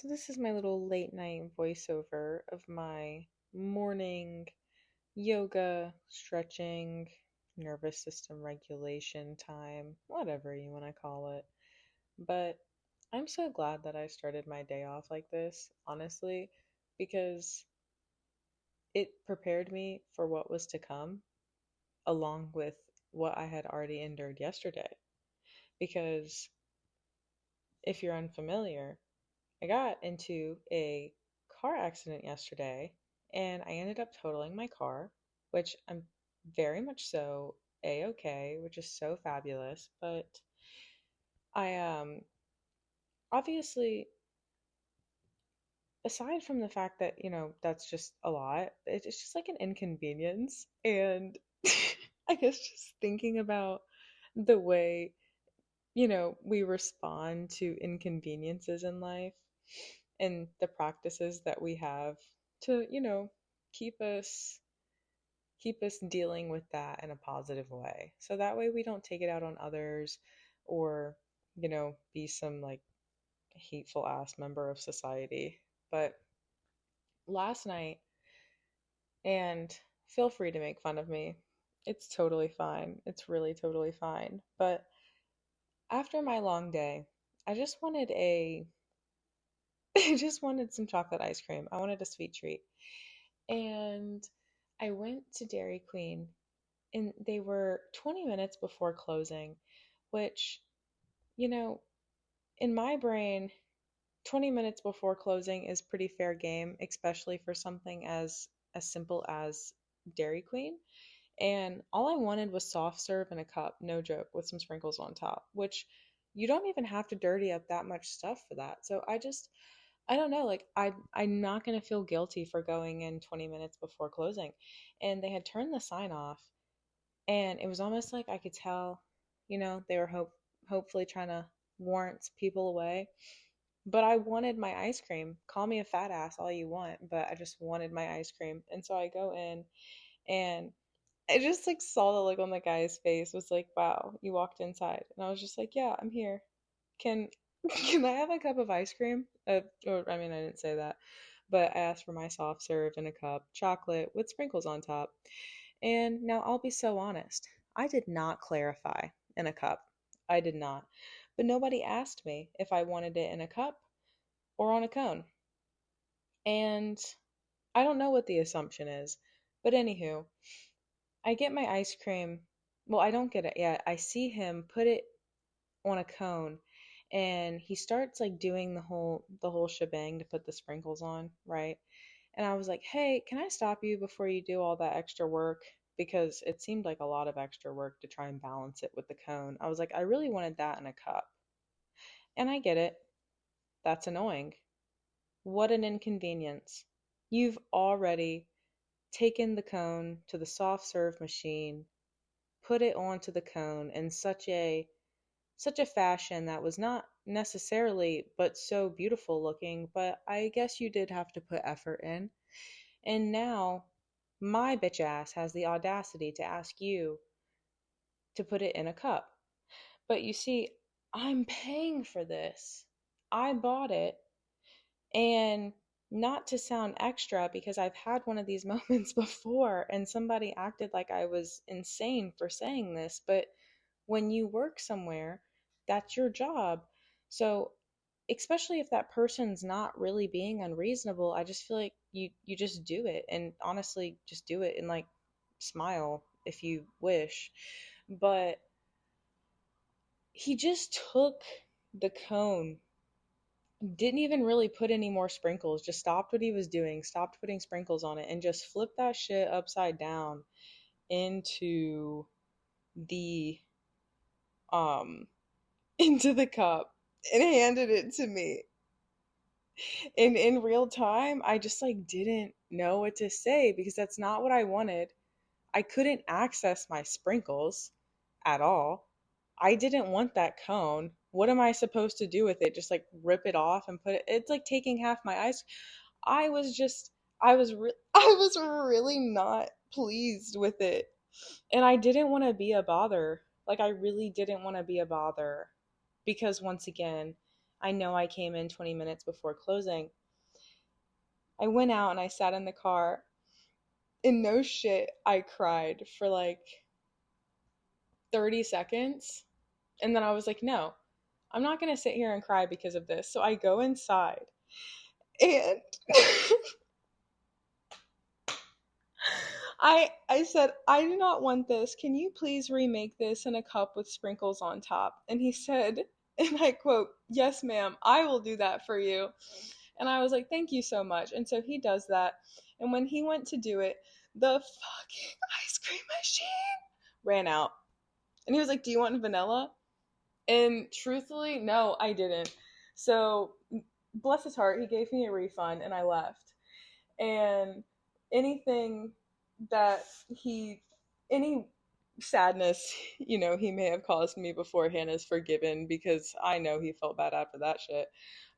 So this is my little late night voiceover of my morning yoga, stretching, nervous system regulation time, whatever you want to call it. But I'm so glad that I started my day off like this, honestly, because it prepared me for what was to come, along with what I had already endured yesterday. Because if you're unfamiliar, I got into a car accident yesterday and I ended up totaling my car, which I'm very much so a-okay, which is so fabulous. But I obviously, aside from the fact that, that's just a lot, it's just like an inconvenience. And I guess just thinking about the way we respond to inconveniences in life and the practices that we have to, keep us keep us dealing with that in a positive way. So that way we don't take it out on others or, be some like hateful ass member of society. But last night, and feel free to make fun of me. It's totally fine. It's really totally fine. But after my long day, I just wanted a I just wanted some chocolate ice cream. I wanted a sweet treat. And I went to Dairy Queen and they were 20 minutes before closing, which, you know, in my brain, 20 minutes before closing is pretty fair game, especially for something as simple as Dairy Queen. And all I wanted was soft serve in a cup, no joke, with some sprinkles on top, which you don't even have to dirty up that much stuff for that. So I don't know, like I'm not gonna feel guilty for going in 20 minutes before closing. And they had turned the sign off, and it was almost like I could tell, they were hopefully trying to warrant people away. But I wanted my ice cream. Call me a fat ass all you want, but I just wanted my ice cream. And so I go in and I just like saw the look on the guy's face was like, wow, you walked inside. And I was just like, yeah, I'm here. Can can I have a cup of ice cream? Or I mean, I didn't say that, but I asked for my soft serve in a cup, chocolate with sprinkles on top. And now I'll be so honest, I did not clarify in a cup. I did not. But nobody asked me if I wanted it in a cup or on a cone. And I don't know what the assumption is. But anywho, I get my ice cream. Well, I don't get it yet. I see him put it on a cone and he starts like doing the whole shebang to put the sprinkles on, right? And I was like, "Hey, can I stop you before you do all that extra work?" Because it seemed like a lot of extra work to try and balance it with the cone. I was like, "I really wanted that in a cup." And I get it. That's annoying. What an inconvenience. You've already taken the cone to the soft serve machine, put it onto the cone in such a fashion that was not necessarily but so beautiful looking, but I guess you did have to put effort in. And now my bitch ass has the audacity to ask you to put it in a cup. But you see, I'm paying for this. I bought it. And not to sound extra, because I've had one of these moments before and somebody acted like I was insane for saying this, but when you work somewhere, that's your job. So, especially if that person's not really being unreasonable, I just feel like you just do it, and honestly just do it and like smile if you wish. But he just took the cone, didn't even really put any more sprinkles, just stopped what he was doing, stopped putting sprinkles on it, and just flipped that shit upside down into the um into the cup and handed it to me. And in real time, I just like didn't know what to say because that's not what I wanted. I couldn't access my sprinkles at all. I didn't want that cone. What am I supposed to do with it? Just like rip it off and put it? It's like taking half my ice. I was just, I was really not pleased with it, and I didn't want to be a bother. Like I really didn't want to be a bother because once again, I know I came in 20 minutes before closing. I went out and I sat in the car. And no shit, I cried for like 30 seconds. And then I was like, no, I'm not going to sit here and cry because of this. So I go inside and I said, I do not want this. Can you please remake this in a cup with sprinkles on top? And he said, and I quote, yes, ma'am, I will do that for you. And I was like, thank you so much. And so he does that. And when he went to do it, the fucking ice cream machine ran out. And he was like, do you want vanilla? And truthfully, no, I didn't. So, bless his heart, he gave me a refund and I left. And anything that he, any sadness, he may have caused me beforehand is forgiven because I know he felt bad after that shit.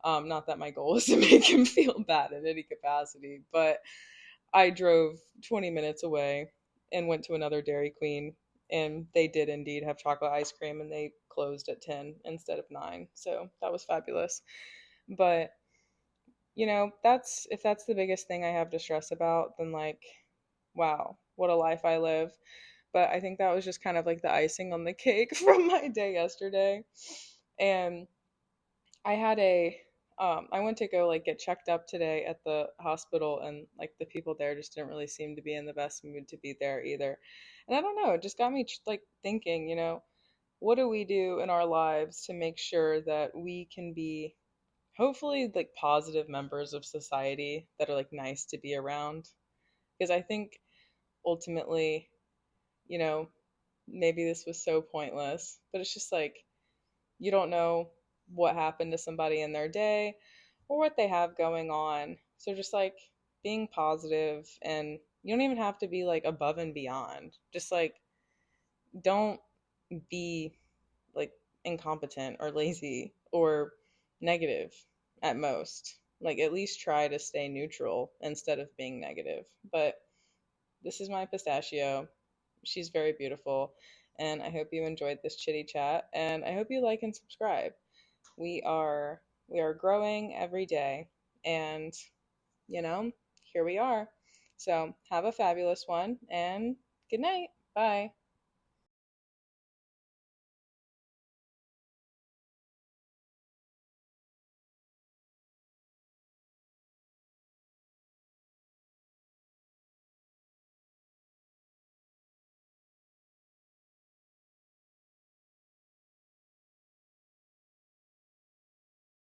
Not that my goal is to make him feel bad in any capacity, but I drove 20 minutes away and went to another Dairy Queen, and they did indeed have chocolate ice cream, and they closed at 10 instead of 9. So that was fabulous. But, that's if that's the biggest thing I have to stress about, then like, wow, what a life I live. But I think that was just kind of like the icing on the cake from my day yesterday. And I had I went to go like get checked up today at the hospital, and like the people there just didn't really seem to be in the best mood to be there either. And I don't know, it just got me like thinking, what do we do in our lives to make sure that we can be hopefully like positive members of society that are like nice to be around? Because I think ultimately, you know, maybe this was so pointless, but it's just like you don't know what happened to somebody in their day or what they have going on. So just like being positive, and you don't even have to be like above and beyond. Just like don't be like incompetent or lazy or negative at most. Like at least try to stay neutral instead of being negative. But this is my pistachio. She's very beautiful. And I hope you enjoyed this chitty chat. And I hope you like and subscribe. We are growing every day. And, here we are. So have a fabulous one and good night. Bye.